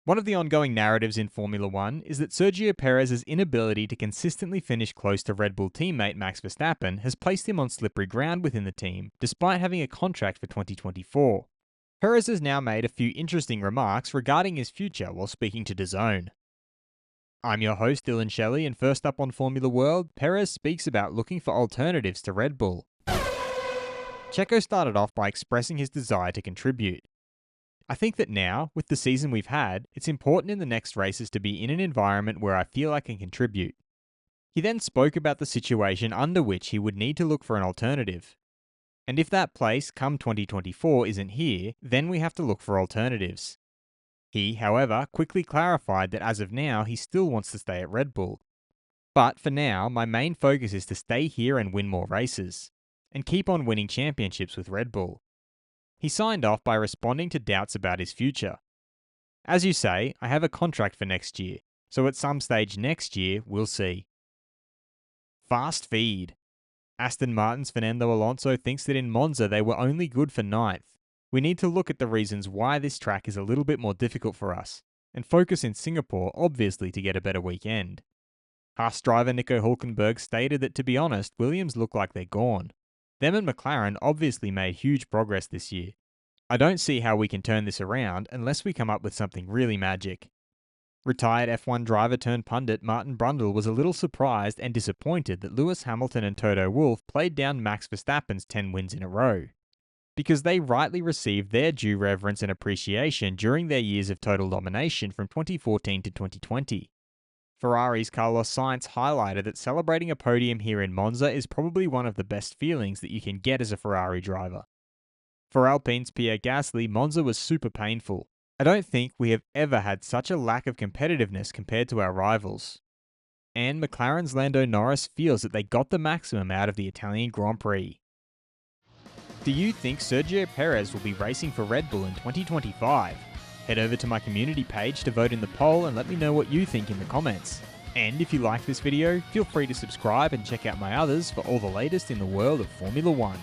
One of the ongoing narratives in Formula One is that Sergio Perez's inability to consistently finish close to Red Bull teammate Max Verstappen has placed him on slippery ground within the team, despite having a contract for 2024. Perez has now made a few interesting remarks regarding his future while speaking to DAZN. I'm your host, Dillon Shelley, and first up on Formula World, Perez speaks about looking for alternatives to Red Bull. Checo started off by expressing his desire to contribute. I think that now, with the season we've had, it's important in the next races to be in an environment where I feel I can contribute. He then spoke about the situation under which he would need to look for an alternative. And if that place, come 2024, isn't here, then we have to look for alternatives. He, however, quickly clarified that as of now, he still wants to stay at Red Bull. But for now, my main focus is to stay here and win more races, and keep on winning championships with Red Bull. He signed off by responding to doubts about his future. As you say, I have a contract for next year, so at some stage next year, we'll see. Fast feed. Aston Martin's Fernando Alonso thinks that in Monza they were only good for 9th. We need to look at the reasons why this track is a little bit more difficult for us, and focus in Singapore obviously to get a better weekend. Haas driver Nico Hülkenberg stated that, to be honest, Williams look like they're gone. Them and McLaren obviously made huge progress this year. I don't see how we can turn this around unless we come up with something really magic. Retired F1 driver turned pundit Martin Brundle was a little surprised and disappointed that Lewis Hamilton and Toto Wolff played down Max Verstappen's 10 wins in a row, because they rightly received their due reverence and appreciation during their years of total domination from 2014 to 2020. Ferrari's Carlos Sainz highlighted that celebrating a podium here in Monza is probably one of the best feelings that you can get as a Ferrari driver. For Alpine's Pierre Gasly, Monza was super painful. I don't think we have ever had such a lack of competitiveness compared to our rivals. And McLaren's Lando Norris feels that they got the maximum out of the Italian Grand Prix. Do you think Sergio Perez will be racing for Red Bull in 2025? Head over to my community page to vote in the poll and let me know what you think in the comments. And if you like this video, feel free to subscribe and check out my others for all the latest in the world of Formula One.